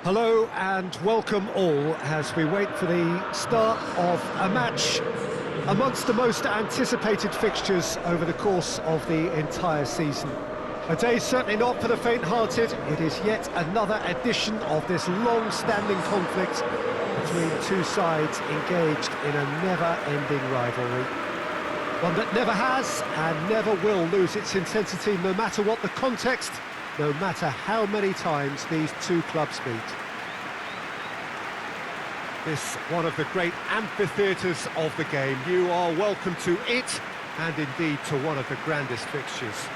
Hello and welcome all as we wait for the start of a match amongst the most anticipated fixtures over the course of the entire season. A day certainly not for the faint-hearted. It is yet another edition of this long-standing conflict between two sides engaged in a never-ending rivalry. One that never has and never will lose its intensity no matter what the context, no matter how many times these two clubs meet. This one of the great amphitheatres of the game. You are welcome to it, and indeed to one of the grandest fixtures.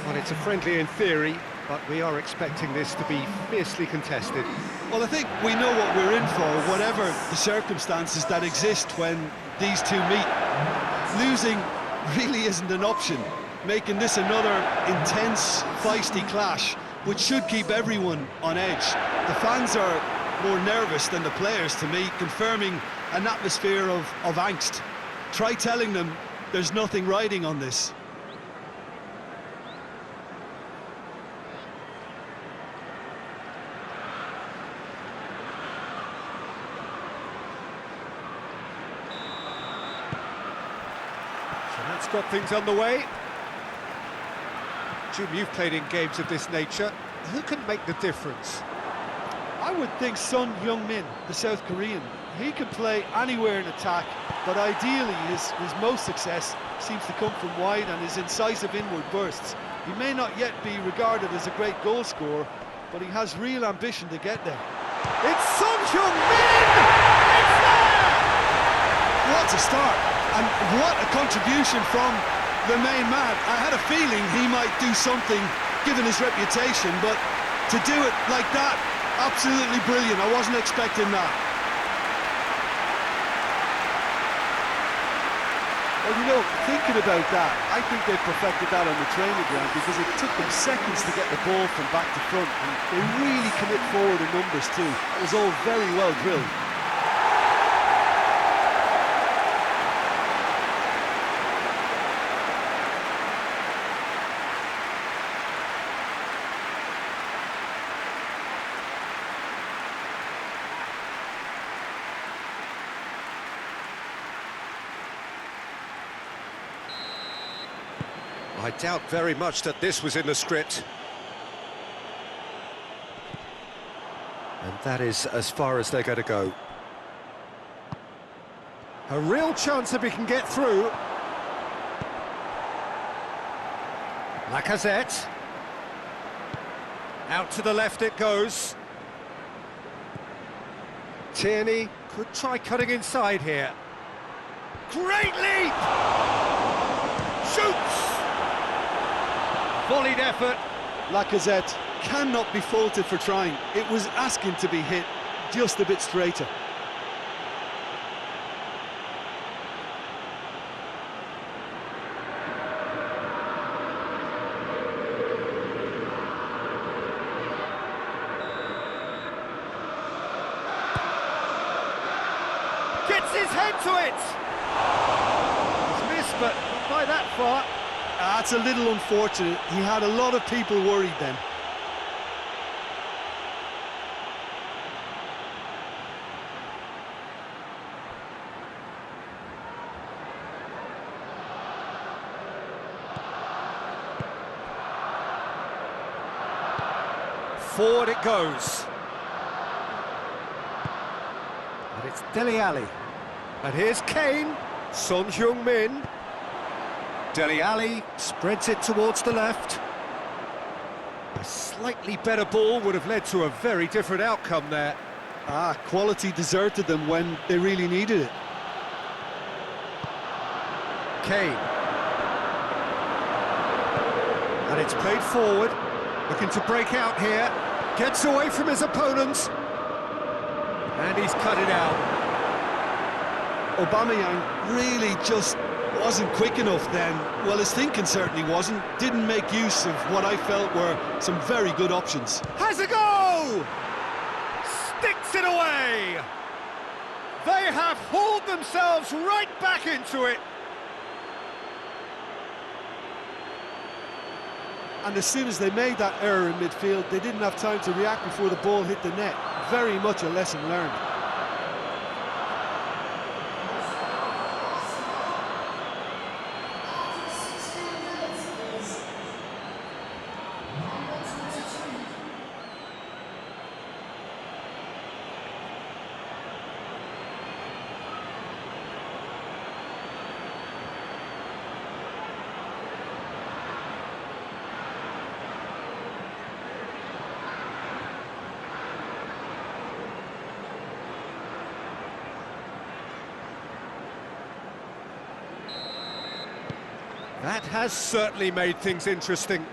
Well, it's a friendly in theory, but we are expecting this to be fiercely contested. Well, I think we know what we're in for, whatever the circumstances that exist when these two meet. Losing really isn't an option, making this another intense, feisty clash, which should keep everyone on edge. The fans are more nervous than the players, to me, confirming an atmosphere of angst. Try telling them there's nothing riding on this. That's got things underway. Jim, you've played in games of this nature. Who can make the difference? I would think Son Heung-min, the South Korean. He can play anywhere in attack, but ideally his most success seems to come from wide and his incisive inward bursts. He may not yet be regarded as a great goal scorer, but he has real ambition to get there. It's Son Heung-min! It's there! What a start! And what a contribution from the main man. I had a feeling he might do something, given his reputation, but to do it like that, absolutely brilliant. I wasn't expecting that. Well, you know, thinking about that, I think they perfected that on the training ground because it took them seconds to get the ball from back to front, and they really commit forward in numbers too. It was all very well drilled. I doubt very much that this was in the script. And that is as far as they're going to go. A real chance if he can get through. Lacazette. Out to the left it goes. Tierney could try cutting inside here. Great leap! Shoots! Volleyed effort. Lacazette cannot be faulted for trying. It was asking to be hit just a bit straighter. Gets his head to it! He's missed, but not by that far. That's a little unfortunate. He had a lot of people worried then. Forward it goes. And it's Dele Alli. And here's Kane. Son Heung-min. Dele Alli spreads it towards the left. A slightly better ball would have led to a very different outcome there. Quality deserted them when they really needed it. Kane. And it's played forward. Looking to break out here. Gets away from his opponents. And he's cut it out. Aubameyang really just Wasn't quick enough then. Well, his thinking certainly wasn't. Didn't make use of what I felt were some very good options. Has a go! Sticks it away! They have hauled themselves right back into it. And as soon as they made that error in midfield, they didn't have time to react before the ball hit the net. Very much a lesson learned. That has certainly made things interesting.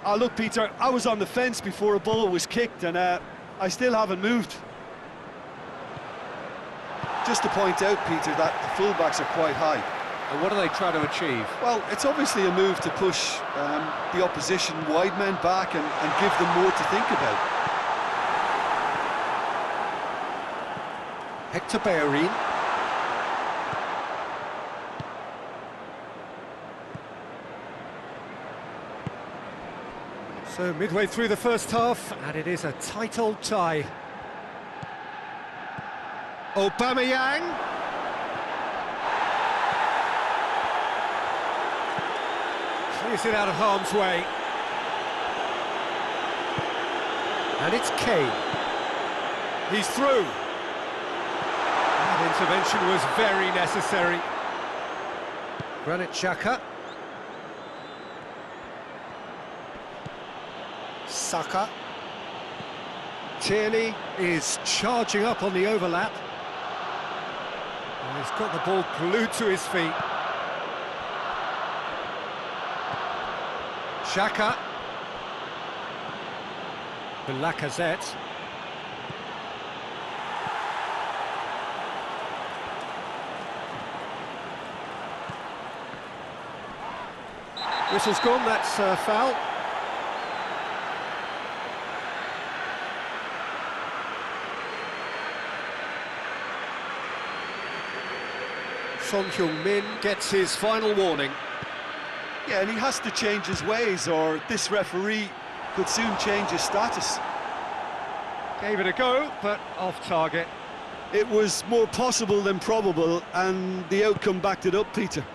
Oh, look, Peter, I was on the fence before a ball was kicked, and I still haven't moved. Just to point out, Peter, that the fullbacks are quite high. And what do they try to achieve? Well, it's obviously a move to push the opposition wide men back and give them more to think about. Hector Bellerin. So midway through the first half, and it is a tight old tie. Aubameyang. Clears it out of harm's way. And it's Kane. He's through. That intervention was very necessary. Granit Xhaka. Saka. Tierney is charging up on the overlap. And he's got the ball glued to his feet. Xhaka. Lacazette. Whistle's gone, that's a foul. Son Heung-min gets his final warning. Yeah, and he has to change his ways, or this referee could soon change his status. Gave it a go, but off target. It was more possible than probable, and the outcome backed it up, Peter.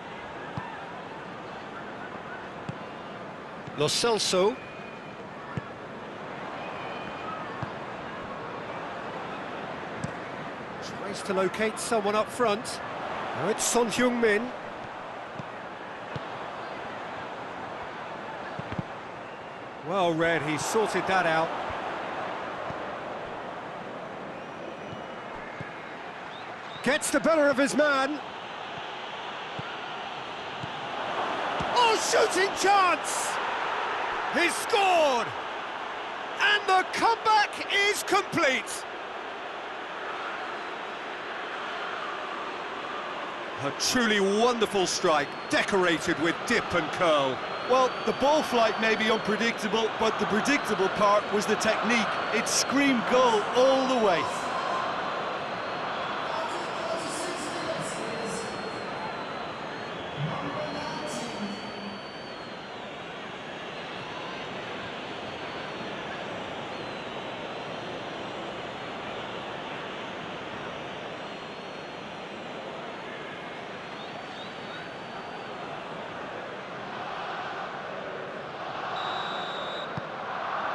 Lo Celso. Tries to locate someone up front. Now it's Son Heung-min. Well read, he sorted that out. Gets the better of his man. Oh, shooting chance! He's scored! And the comeback is complete! A truly wonderful strike, decorated with dip and curl. Well, the ball flight may be unpredictable, but the predictable part was the technique. It screamed goal all the way.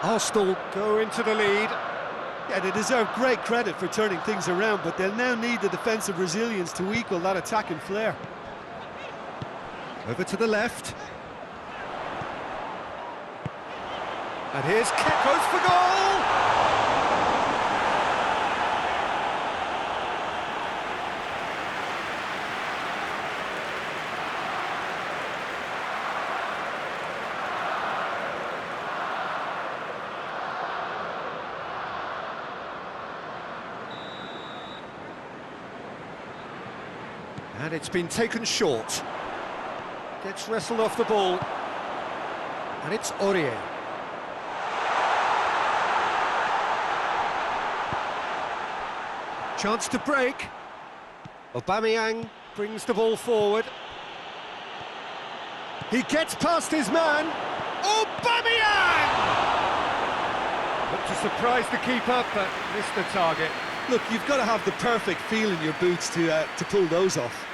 Arsenal go into the lead. Yeah, they deserve great credit for turning things around, but they'll now need the defensive resilience to equal that attacking flair. Over to the left. And here's Keko's for goal! And it's been taken short. Gets wrestled off the ball. And it's Aurier. Chance to break. Aubameyang brings the ball forward. He gets past his man. Aubameyang! Looked to surprise the keeper, but missed the target. Look, you've got to have the perfect feel in your boots to pull those off.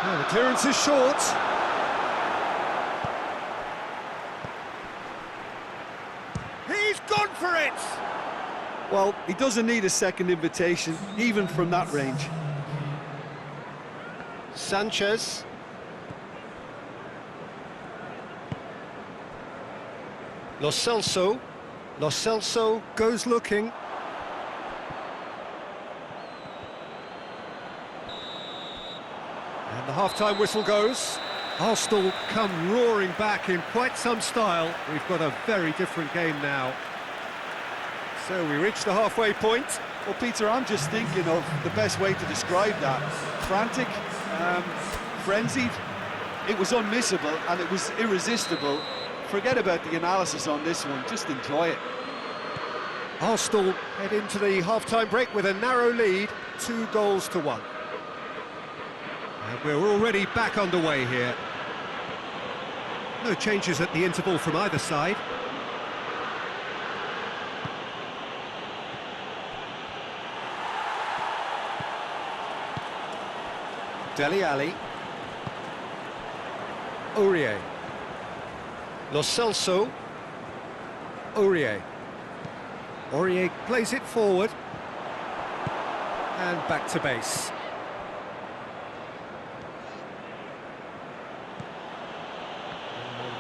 Oh, the clearance is short. He's gone for it! Well, he doesn't need a second invitation, even from that range. Sanchez. Lo Celso. Lo Celso goes looking. And the half-time whistle goes. Arsenal come roaring back in quite some style. We've got a very different game now. So we reach the halfway point. Well, Peter, I'm just thinking of the best way to describe that. Frantic, frenzied. It was unmissable and it was irresistible. Forget about the analysis on this one, just enjoy it. Arsenal head into the half-time break with a narrow lead, 2-1. And we're already back underway here. No changes at the interval from either side. Dele Alli. Aurier. Lo Celso. Aurier. Aurier plays it forward. And back to base.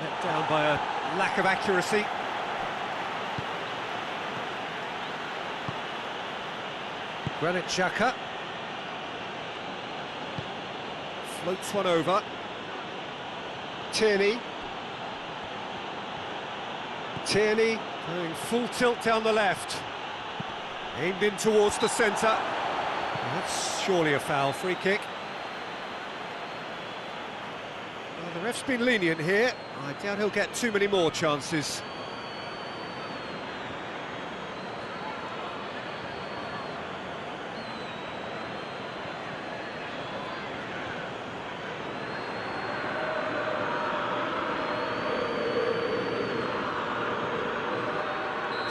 Let down by a lack of accuracy. Granit Xhaka. Floats one over. Tierney. Tierney going full tilt down the left. Aimed in towards the centre. That's surely a foul, free kick. Well, the ref's been lenient here. I doubt he'll get too many more chances.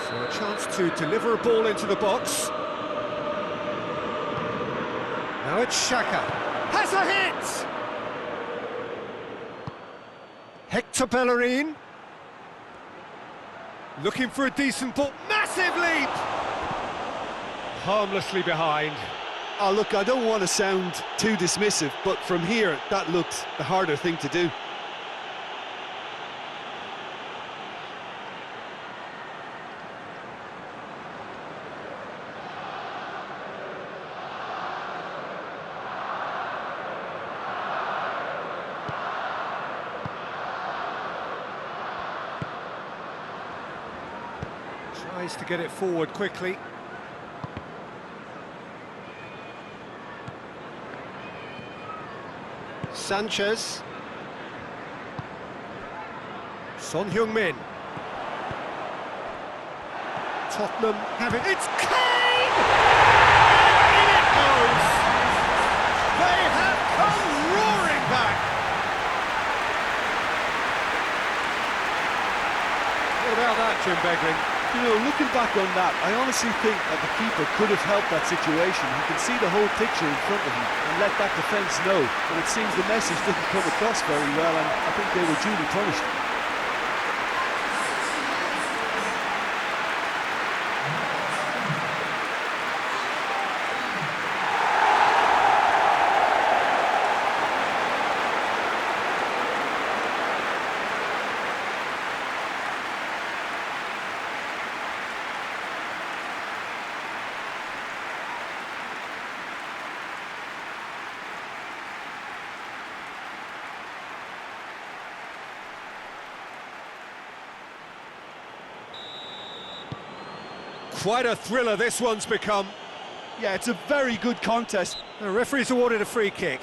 So a chance to deliver a ball into the box. Now it's Xhaka. Has a hit! Hector Bellerin. Looking for a decent ball. Massive leap! Harmlessly behind. Oh, look, I don't want to sound too dismissive, but from here, that looked the harder thing to do. Tries to get it forward quickly. Sanchez. Son Heung-min. Tottenham have it. It's Kane! In it goes! They have come roaring back! What about that, Jim Begling? You know, looking back on that, I honestly think that the keeper could have helped that situation. He can see the whole picture in front of him and let that defence know. But it seems the message didn't come across very well, and I think they were duly punished. Quite a thriller this one's become. Yeah, it's a very good contest. The referee's awarded a free kick.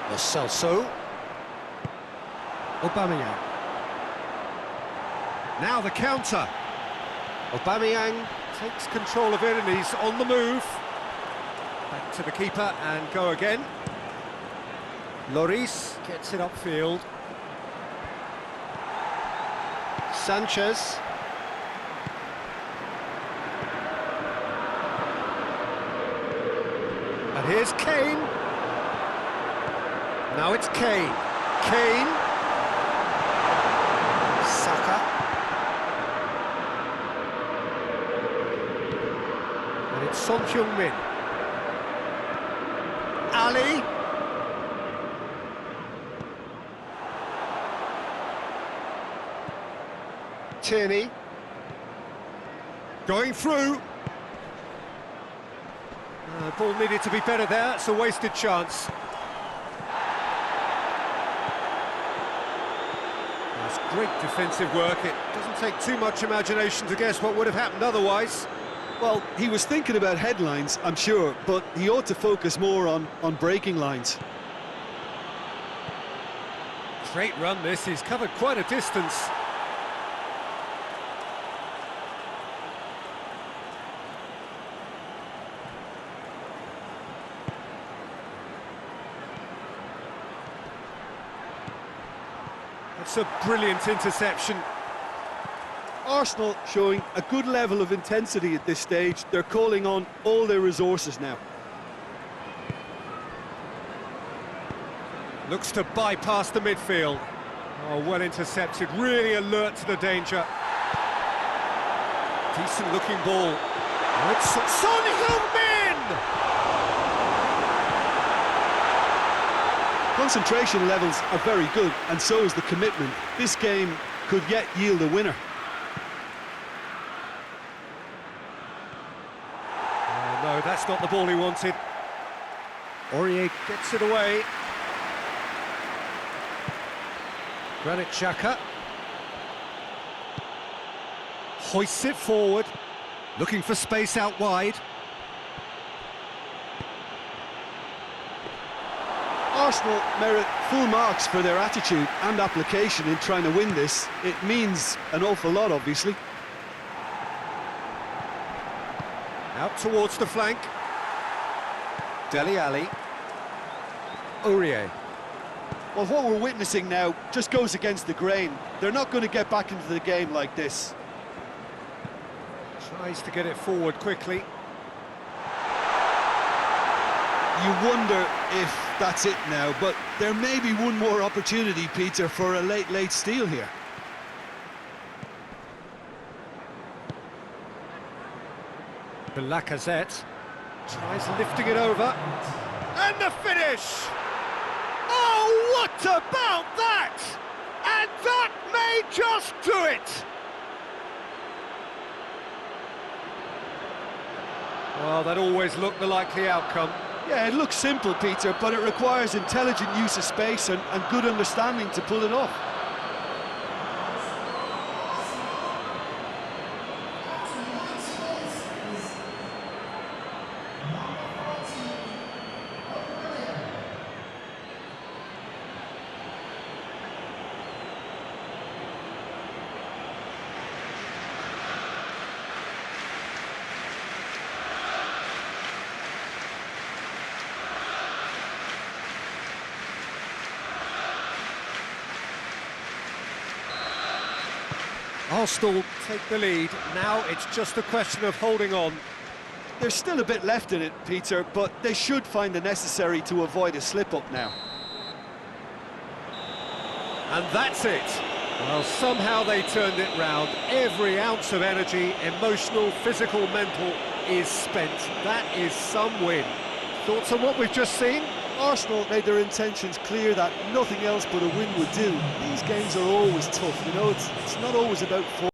Lo Celso. Aubameyang. Now the counter. Aubameyang takes control of it and he's on the move. Back to the keeper and go again. Lloris gets it upfield. Sanchez. And here's Kane. Now it's Kane. Kane. Saka. And it's Son Heung-min. Ali. Tierney. Going through. Ball needed to be better there, it's a wasted chance. That's great defensive work, it doesn't take too much imagination to guess what would have happened otherwise. Well, he was thinking about headlines, I'm sure, but he ought to focus more on breaking lines. Great run this, he's covered quite a distance. It's a brilliant interception. Arsenal showing a good level of intensity at this stage. They're calling on all their resources now. Looks to bypass the midfield. Oh, well intercepted, really alert to the danger. Decent looking ball. Oh, it's Son Heung-min! Concentration levels are very good, and so is the commitment. This game could yet yield a winner. Oh, no, that's not the ball he wanted. Aurier gets it away. Granit Xhaka. Hoists it forward. Looking for space out wide. Arsenal merit full marks for their attitude and application in trying to win this. It means an awful lot, obviously. Out towards the flank. Dele Alli. Aurier. Well, what we're witnessing now just goes against the grain. They're not going to get back into the game like this. Tries to get it forward quickly. You wonder if that's it now, but there may be one more opportunity, Peter, for a late steal here. The Lacazette tries lifting it over. And the finish! Oh, what about that? And that may just do it! Well, that always looked the likely outcome. Yeah, it looks simple, Peter, but it requires intelligent use of space and good understanding to pull it off. Arsenal take the lead. Now it's just a question of holding on. There's still a bit left in it, Peter, but they should find the necessary to avoid a slip-up now. And that's it. Well, somehow they turned it round. Every ounce of energy, emotional, physical, mental, is spent. That is some win. Thoughts on what we've just seen? Arsenal made their intentions clear that nothing else but a win would do. These games are always tough, you know, it's not always about form.